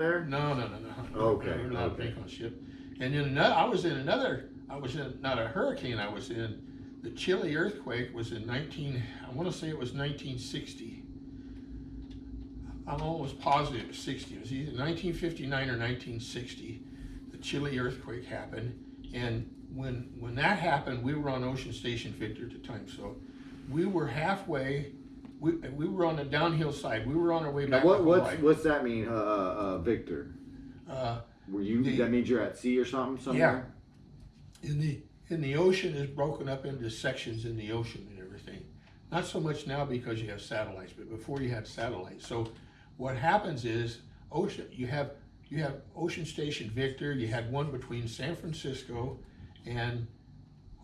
there? No. Okay. We were allowed to drink on ship. And then I was in not a hurricane, I was in the Chile earthquake was in I want to say it was 1960. I'm almost positive it was 60. It was either 1959 or 1960. The Chile earthquake happened. And when that happened, we were on Ocean Station Victor at the time. So we were halfway, we were on the downhill side. We were on our way back to Hawaii. What's that mean, Victor? That means you're at sea or something somewhere? Yeah. In the ocean is broken up into sections in the ocean and everything. Not so much now because you have satellites, but before you had satellites. So what happens is you have Ocean Station Victor. You had one between San Francisco and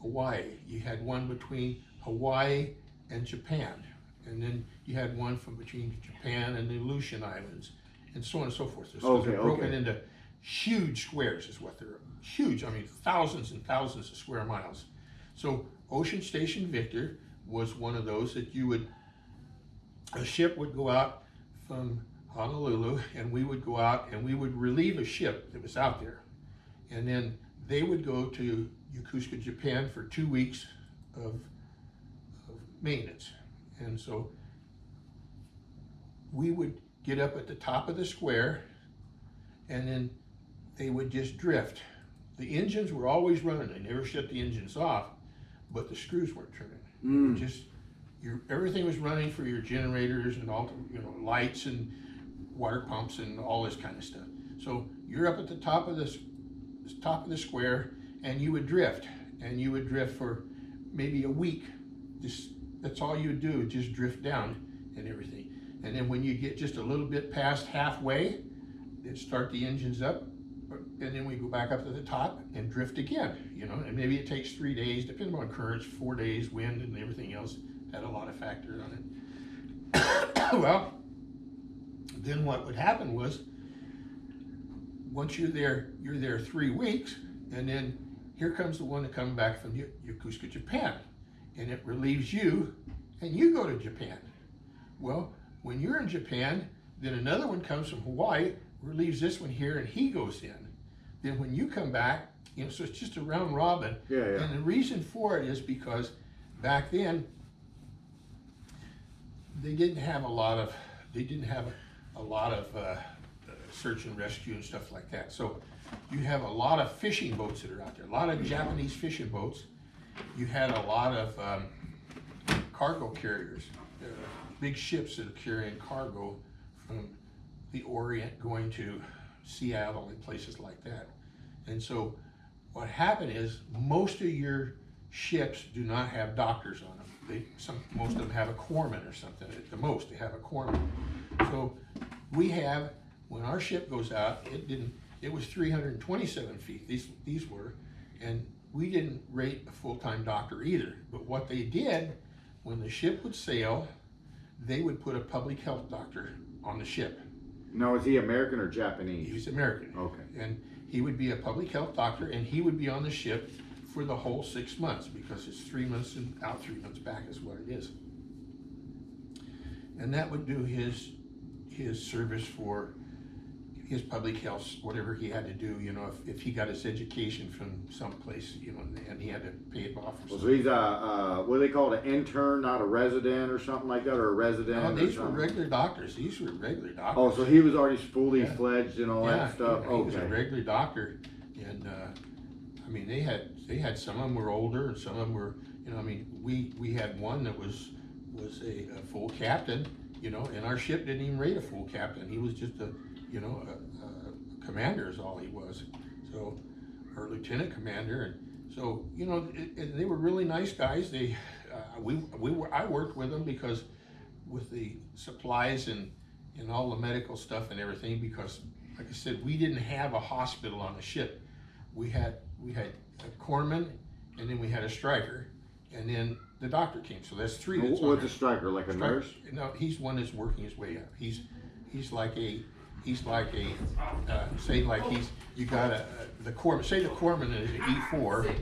Hawaii. You had one between Hawaii and Japan. And then you had one from between Japan and the Aleutian Islands, and so on and so forth. So they're broken into huge squares is what they're, huge, I mean thousands and thousands of square miles. So Ocean Station Victor was one of those that a ship would go out from Honolulu, and we would go out and we would relieve a ship that was out there. And then they would go to Yokosuka, Japan for 2 weeks of maintenance. And so we would get up at the top of the square, and then they would just drift. The engines were always running. They never shut the engines off, but the screws weren't turning. Everything was running for your generators and all, lights and water pumps and all this kind of stuff. So you're up at the top of the square, and you would drift, for maybe a week. That's all you would do, just drift down and everything. And then when you get just a little bit past halfway, they'd start the engines up, and then we go back up to the top and drift again, and maybe it takes 3 days, depending on currents, 4 days, wind and everything else, had a lot of factors on it. Well, then what would happen was, once you're there 3 weeks, and then here comes the one that comes back from Yokosuka, Japan, and it relieves you, and you go to Japan. Well, when you're in Japan, then another one comes from Hawaii, relieves this one here, and he goes in. Then when you come back, so it's just a round robin. Yeah. And the reason for it is because back then they didn't have a lot of search and rescue and stuff like that. So you have a lot of fishing boats that are out there, a lot of Japanese fishing boats. You had a lot of cargo carriers, big ships that are carrying cargo from the Orient going to Seattle and places like that. And so what happened is most of your ships do not have doctors on them. Most of them have a corpsman or something. At the most, they have a corpsman. So when our ship goes out, it was 327 feet, these were, and we didn't rate a full-time doctor either. But what they did, when the ship would sail, they would put a public health doctor on the ship. Now, is he American or Japanese? He's American. Okay. And he would be a public health doctor, and he would be on the ship for the whole 6 months, because it's 3 months and out, 3 months back is what it is. And that would do his service for his public health, whatever he had to do, if he got his education from someplace, and he had to pay it off or something. So he's what do they call it, an intern, not a resident or something like that, or a resident? No, these were regular doctors. These were regular doctors. Oh, so he was already fully fledged and all that stuff? He was a regular doctor, and I mean, they had some of them were older, and some of them were, we had one that was a full captain, and our ship didn't even rate a full captain. He was just a commander is all he was, so, or lieutenant commander, and so they were really nice guys. I worked with them because with the supplies and all the medical stuff and everything, because like I said, we didn't have a hospital on the ship. We had a corpsman, and then we had a striker, and then the doctor came. So that's 3. What's a striker, like a nurse? No, he's one that's working his way up. He's like say like the corpsman. Say the corpsman is an E4.